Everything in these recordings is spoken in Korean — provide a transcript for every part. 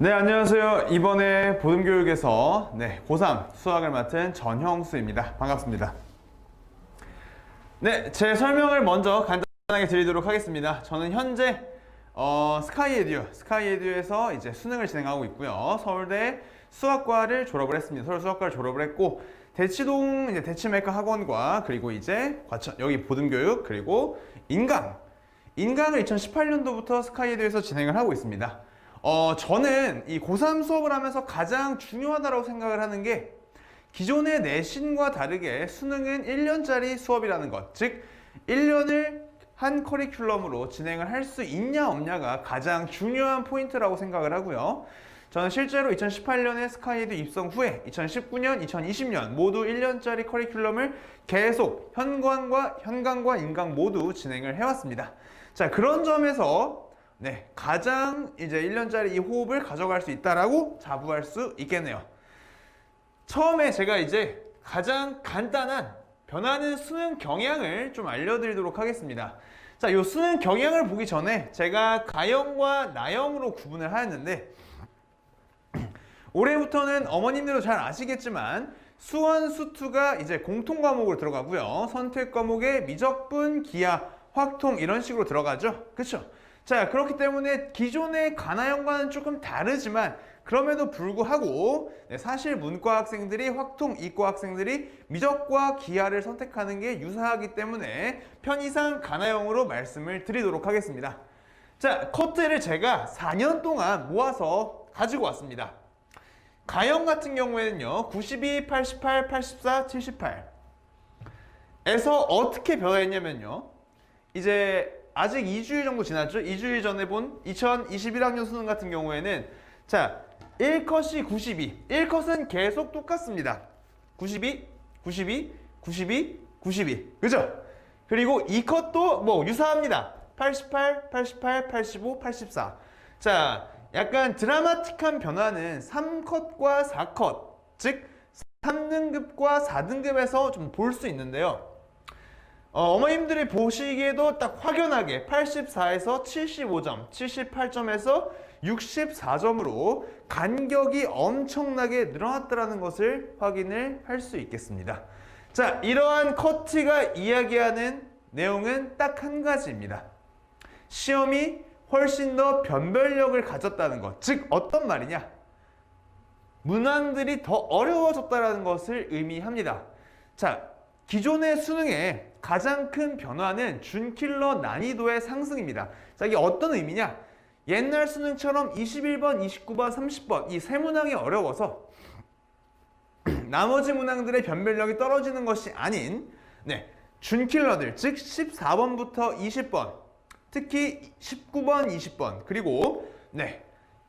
네, 안녕하세요. 이번에 보듬교육에서 고3 수학을 맡은 전형수입니다. 반갑습니다. 네, 제 설명을 먼저 간단하게 드리도록 하겠습니다. 저는 현재 스카이에듀에서 이제 수능을 진행하고 있고요. 서울대 수학과를 졸업을 했습니다. 서울 수학과를 졸업을 했고, 대치동 이제 대치메카 학원과 그리고 이제 여기 보듬교육 그리고 인강을 2018년도부터 스카이에듀에서 진행을 하고 있습니다. 저는 이 고3 수업을 하면서 가장 중요하다고 생각을 하는 게 기존의 내신과 다르게 수능은 1년짜리 수업이라는 것, 즉 1년을 한 커리큘럼으로 진행을 할 수 있냐 없냐가 가장 중요한 포인트라고 생각을 하고요. 저는 실제로 2018년에 스카이에듀 입성 후에 2019년, 2020년 모두 1년짜리 커리큘럼을 계속 현강과 인강 모두 진행을 해왔습니다. 자, 그런 점에서 가장 이제 1년짜리 이 호흡을 가져갈 수 있다라고 자부할 수 있겠네요. 처음에 제가 이제 가장 간단한 변하는 수능 경향을 좀 알려드리도록 하겠습니다. 자, 이 수능 경향을 보기 전에 제가 가형과 나형으로 구분을 하였는데, 올해부터는 어머님들도 잘 아시겠지만 수원, 수투가 이제 공통 과목으로 들어가고요. 선택 과목에 미적분, 기하, 확통 이런 식으로 들어가죠. 그렇죠? 자, 그렇기 때문에 기존의 가나형과는 조금 다르지만 그럼에도 불구하고 사실 문과 학생들이 확통, 이과 학생들이 미적과 기하를 선택하는 게 유사하기 때문에 편의상 가나형으로 말씀을 드리도록 하겠습니다. 자, 커트를 제가 4년 동안 모아서 가지고 왔습니다. 가형 같은 경우에는요, 92, 88, 84, 78 에서 어떻게 변화했냐면요, 이제 아직 2주일 정도 지났죠? 2주일 전에 본 2021학년 수능 같은 경우에는, 자, 1컷이 92. 1컷은 계속 똑같습니다. 92, 92, 92, 92. 그죠? 그리고 2컷도 뭐 유사합니다. 88, 88, 85, 84. 자, 약간 드라마틱한 변화는 3컷과 4컷, 즉 3등급과 4등급에서 좀 볼 수 있는데요. 어머님들이 보시기에도 딱 확연하게 84에서 75점, 78점에서 64점으로 간격이 엄청나게 늘어났다는 것을 확인을 할 수 있겠습니다. 자, 이러한 커트가 이야기하는 내용은 딱 한 가지입니다. 시험이 훨씬 더 변별력을 가졌다는 것, 즉 어떤 말이냐? 문항들이 더 어려워졌다는 것을 의미합니다. 자, 기존의 수능의 가장 큰 변화는 준킬러 난이도의 상승입니다. 자, 이게 어떤 의미냐? 옛날 수능처럼 21번, 29번, 30번 이 세 문항이 어려워서 나머지 문항들의 변별력이 떨어지는 것이 아닌 준킬러들, 즉 14번부터 20번, 특히 19번, 20번, 그리고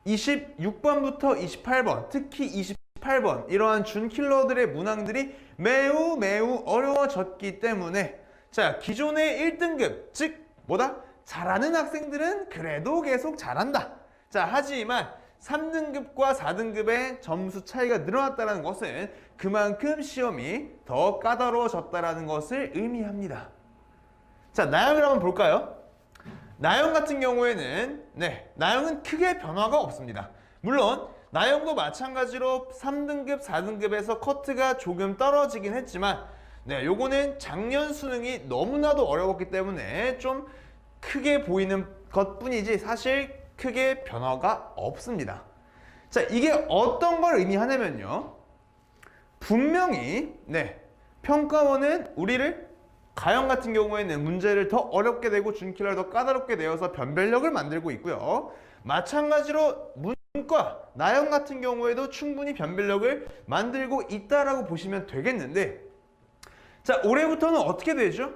26번부터 28번, 특히 28번 이러한 준킬러들의 문항들이 매우 어려워졌기 때문에, 자, 기존의 1등급, 즉 뭐다? 잘하는 학생들은 그래도 계속 잘한다. 자, 하지만 3등급과 4등급의 점수 차이가 늘어났다는 것은 그만큼 시험이 더 까다로워졌다는 것을 의미합니다. 자, 나형을 한번 볼까요? 나형 같은 경우에는 나형은 크게 변화가 없습니다. 물론 나형도 마찬가지로 3등급, 4등급에서 커트가 조금 떨어지긴 했지만 요거는 작년 수능이 너무나도 어려웠기 때문에 좀 크게 보이는 것 뿐이지 사실 크게 변화가 없습니다. 자, 이게 어떤 걸 의미하냐면요, 분명히 평가원은 우리를 가형 같은 경우에는 문제를 더 어렵게 내고 준킬러를 더 까다롭게 내어서 변별력을 만들고 있고요. 마찬가지로 문과, 나형 같은 경우에도 충분히 변별력을 만들고 있다라고 보시면 되겠는데, 자, 올해부터는 어떻게 되죠?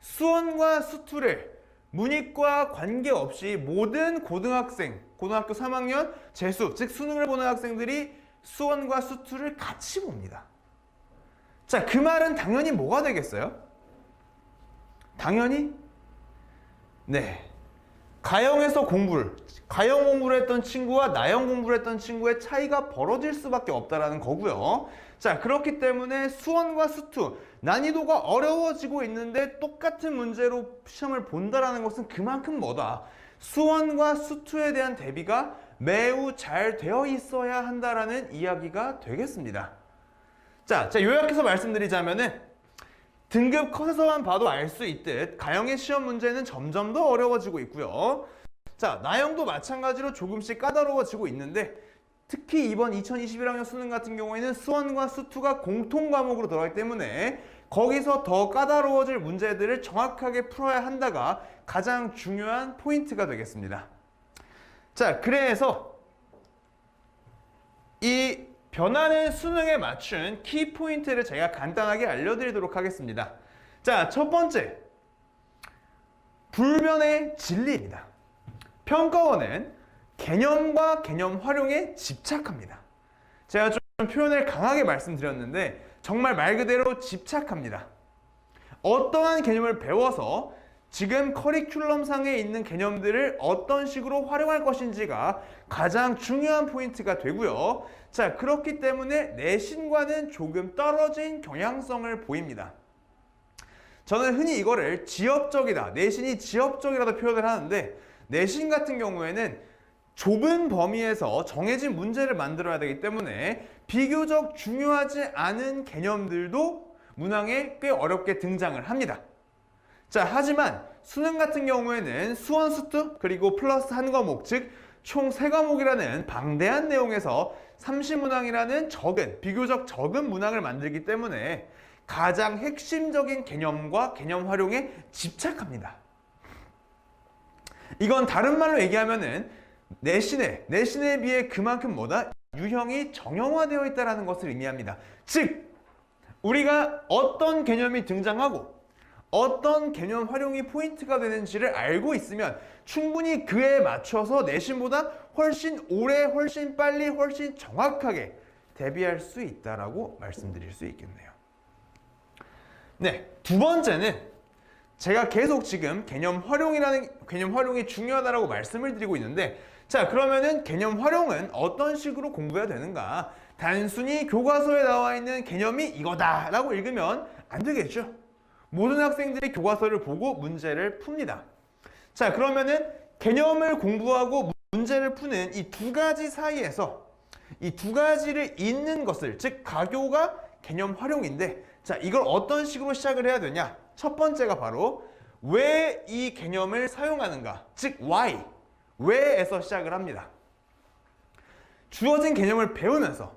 수원과 수투를 문이과 관계없이 모든 고등학생, 고등학교 3학년 재수, 즉 수능을 보는 학생들이 수원과 수투를 같이 봅니다. 자, 그 말은 당연히 뭐가 되겠어요? 당연히 가형에서 가형 공부를 했던 친구와 나형 공부를 했던 친구의 차이가 벌어질 수밖에 없다라는 거고요. 자, 그렇기 때문에 수원과 수투 난이도가 어려워지고 있는데 똑같은 문제로 시험을 본다라는 것은 그만큼 뭐다? 수원과 수투에 대한 대비가 매우 잘 되어 있어야 한다라는 이야기가 되겠습니다. 자, 요약해서 말씀드리자면은 등급 컷에서만 봐도 알 수 있듯 가형의 시험 문제는 점점 더 어려워지고 있고요. 자, 나형도 마찬가지로 조금씩 까다로워지고 있는데 특히 이번 2021학년 수능 같은 경우에는 수원과 수투가 공통 과목으로 들어가기 때문에 거기서 더 까다로워질 문제들을 정확하게 풀어야 한다가 가장 중요한 포인트가 되겠습니다. 자, 그래서 이 변하는 수능에 맞춘 키 포인트를 제가 간단하게 알려드리도록 하겠습니다. 자, 첫 번째, 불변의 진리입니다. 평가원은 개념과 개념 활용에 집착합니다. 제가 좀 표현을 강하게 말씀드렸는데 정말 말 그대로 집착합니다. 어떠한 개념을 배워서 지금 커리큘럼상에 있는 개념들을 어떤 식으로 활용할 것인지가 가장 중요한 포인트가 되고요. 자, 그렇기 때문에 내신과는 조금 떨어진 경향성을 보입니다. 저는 흔히 이거를 지엽적이다, 내신이 지엽적이라도 표현을 하는데 내신 같은 경우에는 좁은 범위에서 정해진 문제를 만들어야 되기 때문에 비교적 중요하지 않은 개념들도 문항에 꽤 어렵게 등장을 합니다. 자, 하지만 수능 같은 경우에는 수원, 수투 그리고 플러스 한 과목, 즉 총 3과목이라는 방대한 내용에서 30문항이라는 비교적 적은 문항을 만들기 때문에 가장 핵심적인 개념과 개념 활용에 집착합니다. 이건 다른 말로 얘기하면은 내신에 비해 그만큼 유형이 정형화되어 있다는 것을 의미합니다. 즉, 우리가 어떤 개념이 등장하고 어떤 개념 활용이 포인트가 되는지를 알고 있으면 충분히 그에 맞춰서 내신보다 훨씬 오래, 훨씬 빨리, 훨씬 정확하게 대비할 수 있다라고 말씀드릴 수 있겠네요. 네, 두 번째는 제가 계속 지금 개념 활용이 중요하다라고 말씀을 드리고 있는데, 자, 그러면은 개념 활용은 어떤 식으로 공부해야 되는가? 단순히 교과서에 나와 있는 개념이 이거다라고 읽으면 안 되겠죠. 모든 학생들이 교과서를 보고 문제를 풉니다. 자, 그러면은 개념을 공부하고 문제를 푸는 이 두 가지 사이에서 이 두 가지를 잇는 것을, 즉 가교가 개념 활용인데, 자, 이걸 어떤 식으로 시작을 해야 되냐? 첫 번째가 바로 왜 이 개념을 사용하는가? 즉 why, 왜에서 시작을 합니다. 주어진 개념을 배우면서,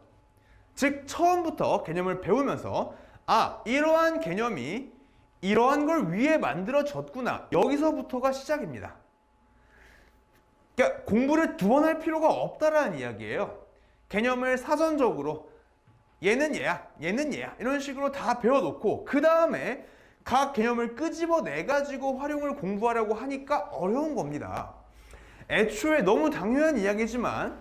즉 처음부터 개념을 배우면서 이러한 개념이 이러한 걸 위해 만들어졌구나, 여기서부터가 시작입니다. 그러니까 공부를 두 번 할 필요가 없다라는 이야기예요. 개념을 사전적으로 얘는 얘야, 얘는 얘야 이런 식으로 다 배워놓고 그 다음에 각 개념을 끄집어내 가지고 활용을 공부하려고 하니까 어려운 겁니다. 애초에 너무 당연한 이야기지만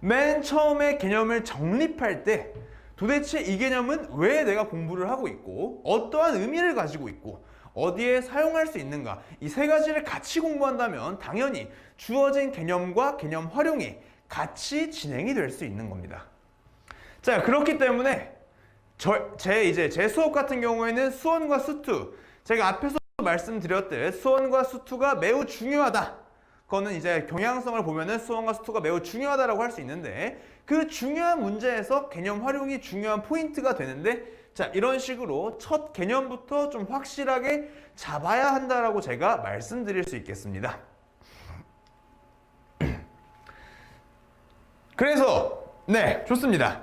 맨 처음에 개념을 정립할 때 도대체 이 개념은 왜 내가 공부를 하고 있고 어떠한 의미를 가지고 있고 어디에 사용할 수 있는가, 이 세 가지를 같이 공부한다면 당연히 주어진 개념과 개념 활용이 같이 진행이 될 수 있는 겁니다. 자, 그렇기 때문에 제 수업 같은 경우에는 수원과 수투, 제가 앞에서 말씀드렸듯 수원과 수투가 매우 중요하다. 그거는 이제 경향성을 보면은 수원과 수투가 매우 중요하다라고 할 수 있는데, 그 중요한 문제에서 개념 활용이 중요한 포인트가 되는데, 자, 이런 식으로 첫 개념부터 좀 확실하게 잡아야 한다라고 제가 말씀드릴 수 있겠습니다. 그래서 네, 좋습니다.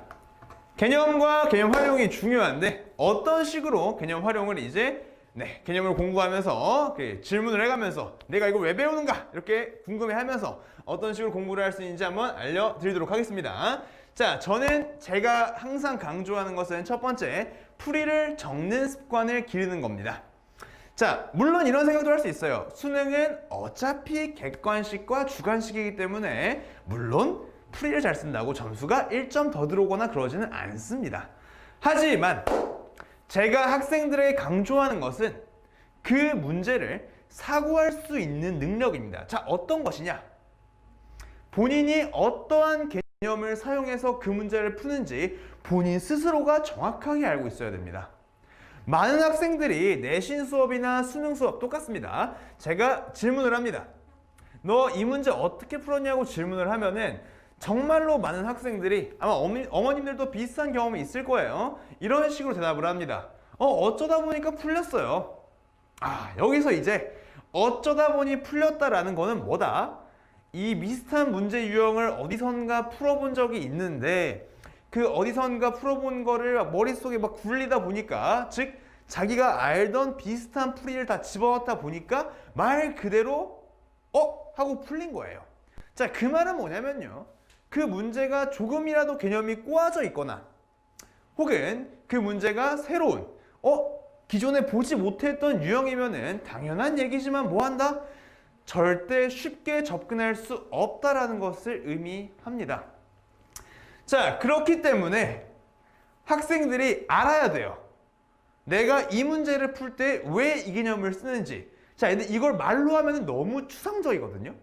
개념과 개념 활용이 중요한데 어떤 식으로 개념 활용을 개념을 공부하면서 질문을 해가면서 내가 이걸 왜 배우는가 이렇게 궁금해하면서 어떤 식으로 공부를 할 수 있는지 한번 알려드리도록 하겠습니다. 자, 저는 제가 항상 강조하는 것은 첫 번째, 풀이를 적는 습관을 기르는 겁니다. 자, 물론 이런 생각도 할 수 있어요. 수능은 어차피 객관식과 주관식이기 때문에 물론 풀이를 잘 쓴다고 점수가 1점 더 들어오거나 그러지는 않습니다. 하지만 제가 학생들에게 강조하는 것은 그 문제를 사고할 수 있는 능력입니다. 자, 어떤 것이냐? 본인이 어떠한 개념을 사용해서 그 문제를 푸는지 본인 스스로가 정확하게 알고 있어야 됩니다. 많은 학생들이 내신 수업이나 수능 수업 똑같습니다. 제가 질문을 합니다. 너 이 문제 어떻게 풀었냐고 질문을 하면은 정말로 많은 학생들이 아마 어머님들도 비슷한 경험이 있을 거예요. 이런 식으로 대답을 합니다. 어쩌다 보니까 풀렸어요. 여기서 이제 어쩌다 보니 풀렸다라는 거는 뭐다? 이 비슷한 문제 유형을 어디선가 풀어본 적이 있는데 그 어디선가 풀어본 거를 머릿속에 막 굴리다 보니까, 즉 자기가 알던 비슷한 풀이를 다 집어넣다 보니까 말 그대로 하고 풀린 거예요. 자, 그 말은 뭐냐면요, 그 문제가 조금이라도 개념이 꼬아져 있거나 혹은 그 문제가 새로운 기존에 보지 못했던 유형이면은 당연한 얘기지만 뭐한다? 절대 쉽게 접근할 수 없다라는 것을 의미합니다. 자, 그렇기 때문에 학생들이 알아야 돼요. 내가 이 문제를 풀 때 왜 이 개념을 쓰는지. 자, 근데 이걸 말로 하면 너무 추상적이거든요.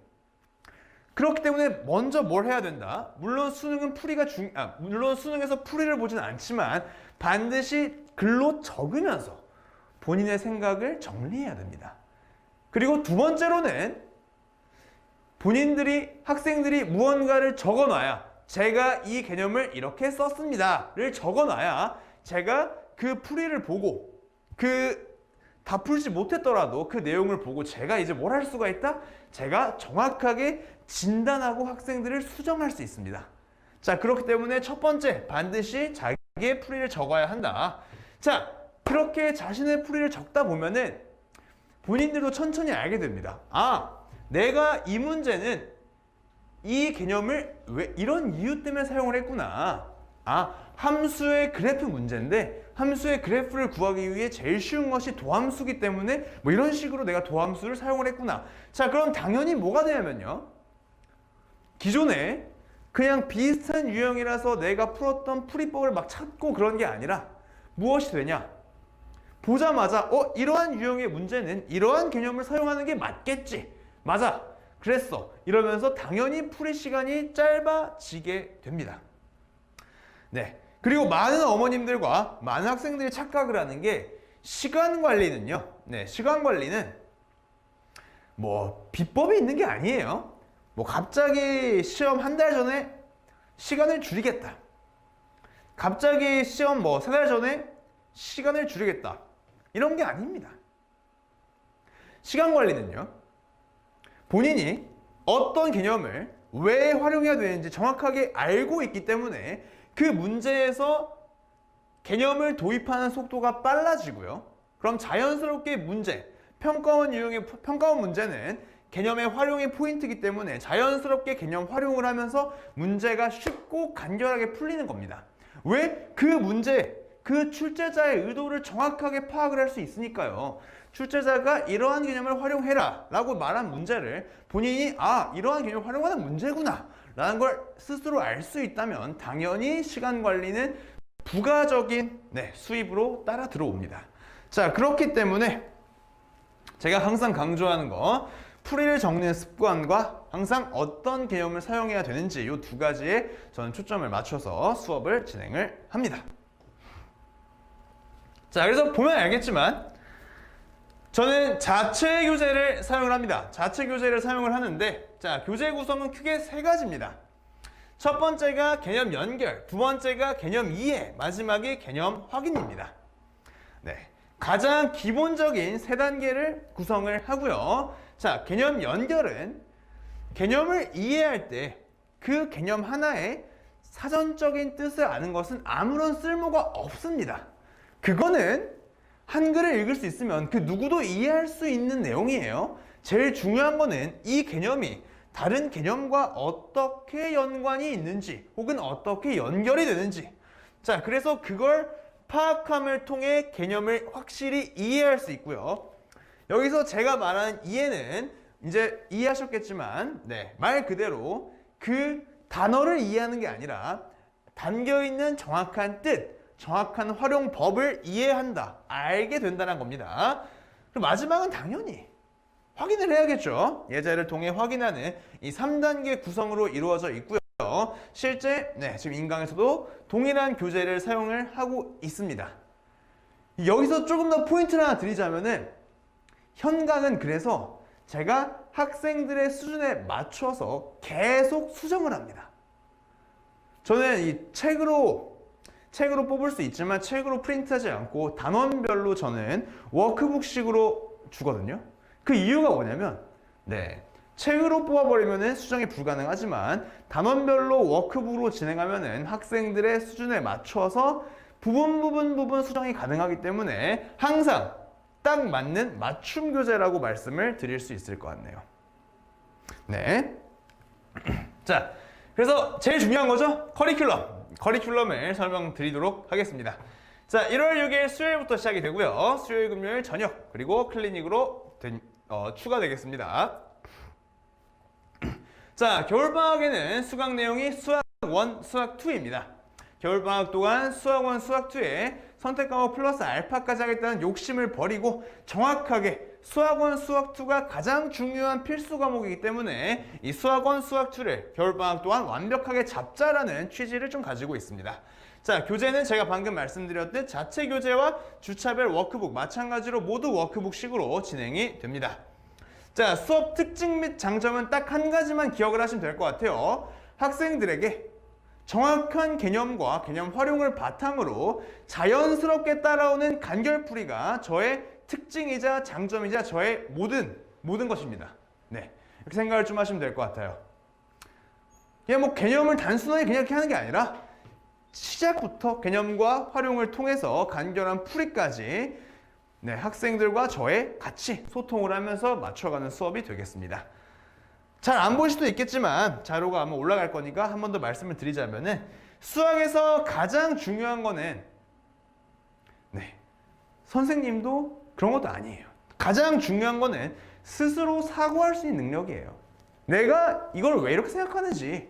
그렇기 때문에 먼저 뭘 해야 된다? 물론 수능은 물론 수능에서 풀이를 보진 않지만 반드시 글로 적으면서 본인의 생각을 정리해야 됩니다. 그리고 두 번째로는 학생들이 무언가를 적어놔야, 제가 이 개념을 이렇게 썼습니다를 적어놔야 제가 그 풀이를 보고 다 풀지 못했더라도 그 내용을 보고 제가 이제 뭘 할 수가 있다? 제가 정확하게 진단하고 학생들을 수정할 수 있습니다. 자, 그렇기 때문에 첫 번째, 반드시 자기의 풀이를 적어야 한다. 자, 그렇게 자신의 풀이를 적다 보면은 본인들도 천천히 알게 됩니다. 내가 이 문제는 이 개념을 왜 이런 이유 때문에 사용을 했구나. 함수의 그래프 문제인데 함수의 그래프를 구하기 위해 제일 쉬운 것이 도함수기 때문에 뭐 이런 식으로 내가 도함수를 사용을 했구나. 자, 그럼 당연히 뭐가 되냐면요, 기존에 그냥 비슷한 유형이라서 내가 풀었던 풀이법을 막 찾고 그런 게 아니라 무엇이 되냐, 보자마자 이러한 유형의 문제는 이러한 개념을 사용하는 게 맞겠지, 맞아, 그랬어, 이러면서 당연히 풀이 시간이 짧아지게 됩니다. 네, 그리고 많은 어머님들과 많은 학생들이 착각을 하는 게, 시간 관리는요, 시간 관리는 뭐 비법이 있는 게 아니에요. 뭐 갑자기 시험 한 달 전에 시간을 줄이겠다, 갑자기 시험 뭐 3달 전에 시간을 줄이겠다, 이런 게 아닙니다. 시간 관리는요, 본인이 어떤 개념을 왜 활용해야 되는지 정확하게 알고 있기 때문에 그 문제에서 개념을 도입하는 속도가 빨라지고요. 그럼 자연스럽게 평가원 문제는 개념의 활용이 포인트이기 때문에 자연스럽게 개념 활용을 하면서 문제가 쉽고 간결하게 풀리는 겁니다. 왜? 그 출제자의 의도를 정확하게 파악을 할 수 있으니까요. 출제자가 이러한 개념을 활용해라 라고 말한 문제를 본인이 이러한 개념을 활용하는 문제구나 라는 걸 스스로 알 수 있다면 당연히 시간 관리는 부가적인 수입으로 따라 들어옵니다. 자, 그렇기 때문에 제가 항상 강조하는 거, 풀이를 적는 습관과 항상 어떤 개념을 사용해야 되는지 이 두 가지에 저는 초점을 맞춰서 수업을 진행을 합니다. 자, 그래서 보면 알겠지만 저는 자체 교재를 사용을 합니다. 자체 교재를 사용을 하는데, 자, 교재 구성은 크게 세 가지입니다. 첫 번째가 개념 연결, 두 번째가 개념 이해, 마지막이 개념 확인입니다. 가장 기본적인 세 단계를 구성을 하고요. 자, 개념 연결은 개념을 이해할 때 그 개념 하나의 사전적인 뜻을 아는 것은 아무런 쓸모가 없습니다. 그거는 한글을 읽을 수 있으면 그 누구도 이해할 수 있는 내용이에요. 제일 중요한 거는 이 개념이 다른 개념과 어떻게 연관이 있는지 혹은 어떻게 연결이 되는지. 자, 그래서 그걸 파악함을 통해 개념을 확실히 이해할 수 있고요. 여기서 제가 말하는 이해는 이제 이해하셨겠지만 말 그대로 그 단어를 이해하는 게 아니라 담겨있는 정확한 뜻, 정확한 활용법을 이해한다, 알게 된다는 겁니다. 그리고 마지막은 당연히 확인을 해야겠죠. 예제를 통해 확인하는 이 3단계 구성으로 이루어져 있고요. 실제 지금 인강에서도 동일한 교재를 사용을 하고 있습니다. 여기서 조금 더 포인트를 하나 드리자면은, 현강은 그래서 제가 학생들의 수준에 맞춰서 계속 수정을 합니다. 저는 이 책으로 뽑을 수 있지만 책으로 프린트하지 않고 단원별로 저는 워크북식으로 주거든요. 그 이유가 뭐냐면 책으로 뽑아버리면 수정이 불가능하지만 단원별로 워크북으로 진행하면 학생들의 수준에 맞춰서 부분 수정이 가능하기 때문에 항상 딱 맞는 맞춤 교재라고 말씀을 드릴 수 있을 것 같네요. 네. 자, 그래서 제일 중요한 거죠? 커리큘럼을 설명드리도록 하겠습니다. 자, 1월 6일 수요일부터 시작이 되고요. 수요일, 금요일 저녁 그리고 클리닉으로 추가되겠습니다. 자, 겨울방학에는 수강 내용이 수학 1, 수학 2입니다. 겨울방학 동안 수학 1, 수학 2에 선택과목 플러스 알파까지 하겠다는 욕심을 버리고 정확하게 수학 1, 수학 2가 가장 중요한 필수 과목이기 때문에 이 수학 1, 수학 2를 겨울방학 동안 완벽하게 잡자라는 취지를 좀 가지고 있습니다. 자, 교재는 제가 방금 말씀드렸듯 자체 교재와 주차별 워크북 마찬가지로 모두 워크북식으로 진행이 됩니다. 자, 수업 특징 및 장점은 딱 한 가지만 기억을 하시면 될 것 같아요. 학생들에게 정확한 개념과 개념 활용을 바탕으로 자연스럽게 따라오는 간결풀이가 저의 특징이자 장점이자 저의 모든 것입니다. 네, 이렇게 생각을 좀 하시면 될 것 같아요. 그냥 뭐 개념을 단순하게 그냥 이렇게 하는 게 아니라 시작부터 개념과 활용을 통해서 간결한 풀이까지 학생들과 저의 같이 소통을 하면서 맞춰가는 수업이 되겠습니다. 잘 안 보일 수도 있겠지만 자료가 아마 올라갈 거니까 한 번 더 말씀을 드리자면은 수학에서 가장 중요한 거는 선생님도 그런 것도 아니에요. 가장 중요한 거는 스스로 사고할 수 있는 능력이에요. 내가 이걸 왜 이렇게 생각하는지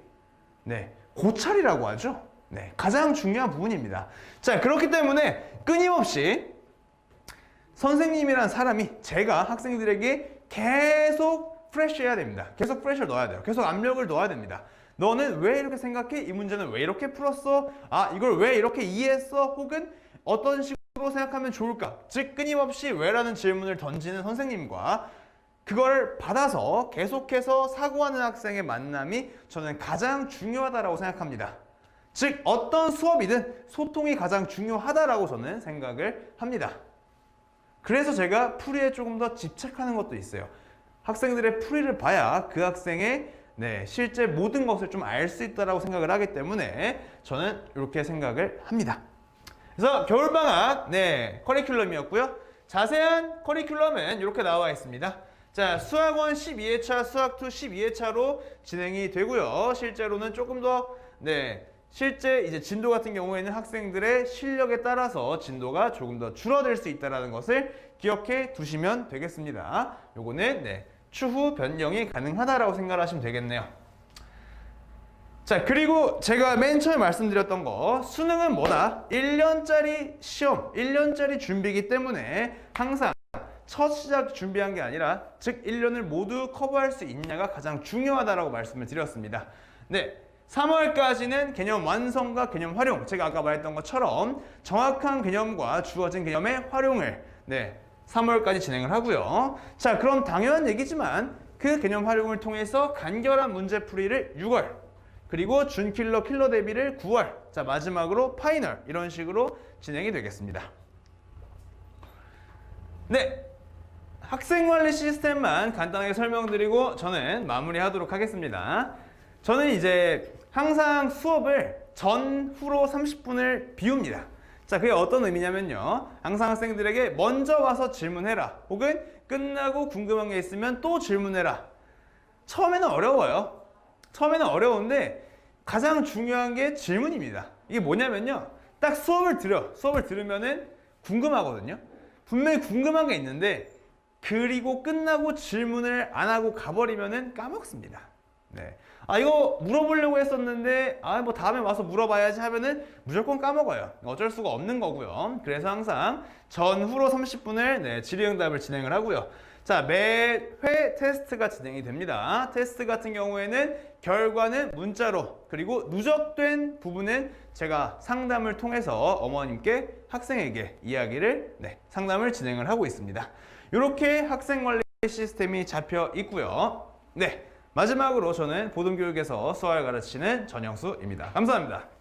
고찰이라고 하죠. 가장 중요한 부분입니다. 자, 그렇기 때문에 끊임없이 선생님이란 사람이 제가 학생들에게 계속 프레쉬해야 됩니다. 계속 프레쉬를 넣어야 돼요. 계속 압력을 넣어야 됩니다. 너는 왜 이렇게 생각해? 이 문제는 왜 이렇게 풀었어? 아, 이걸 왜 이렇게 이해했어? 혹은 어떤 식으로 생각하면 좋을까? 즉 끊임없이 왜라는 질문을 던지는 선생님과 그걸 받아서 계속해서 사고하는 학생의 만남이 저는 가장 중요하다고 생각합니다. 즉 어떤 수업이든 소통이 가장 중요하다고 저는 생각을 합니다. 그래서 제가 풀이에 조금 더 집착하는 것도 있어요. 학생들의 풀이를 봐야 그 학생의 실제 모든 것을 좀 알 수 있다고 생각을 하기 때문에 저는 이렇게 생각을 합니다. 그래서 겨울방학 커리큘럼이었고요. 자세한 커리큘럼은 이렇게 나와 있습니다. 자, 수학원 12회차, 수학2 12회차로 진행이 되고요. 실제로는 조금 더 실제 이제 진도 같은 경우에는 학생들의 실력에 따라서 진도가 조금 더 줄어들 수 있다는 것을 기억해 두시면 되겠습니다. 요거는 추후 변경이 가능하다라고 생각하시면 되겠네요. 자, 그리고 제가 맨 처음에 말씀드렸던 거, 수능은 뭐다? 1년짜리 시험, 1년짜리 준비이기 때문에 항상 첫 시작 준비한 게 아니라 즉 1년을 모두 커버할 수 있냐가 가장 중요하다라고 말씀을 드렸습니다. 3월까지는 개념 완성과 개념 활용, 제가 아까 말했던 것처럼 정확한 개념과 주어진 개념의 활용을 3월까지 진행을 하고요. 자, 그럼 당연한 얘기지만 그 개념 활용을 통해서 간결한 문제풀이를 6월, 그리고 준킬러, 킬러 대비를 9월, 자 마지막으로 파이널, 이런 식으로 진행이 되겠습니다. 학생관리 시스템만 간단하게 설명드리고 저는 마무리하도록 하겠습니다. 저는 이제 항상 수업을 전후로 30분을 비웁니다. 자, 그게 어떤 의미냐면요. 항상 학생들에게 먼저 와서 질문해라. 혹은 끝나고 궁금한 게 있으면 또 질문해라. 처음에는 어려워요. 처음에는 어려운데 가장 중요한 게 질문입니다. 이게 뭐냐면요. 딱 수업을 들으면은 궁금하거든요. 분명히 궁금한 게 있는데 그리고 끝나고 질문을 안 하고 가버리면은 까먹습니다. 아, 이거 물어보려고 했었는데 뭐 다음에 와서 물어봐야지 하면은 무조건 까먹어요. 어쩔 수가 없는 거고요. 그래서 항상 전후로 30분을 질의응답을 진행을 하고요. 자, 매회 테스트가 진행이 됩니다. 테스트 같은 경우에는 결과는 문자로, 그리고 누적된 부분은 제가 상담을 통해서 어머님께 학생에게 이야기를 상담을 진행을 하고 있습니다. 이렇게 학생관리 시스템이 잡혀 있고요. 네, 마지막으로 저는 보든교육에서 수학을 가르치는 전영수입니다. 감사합니다.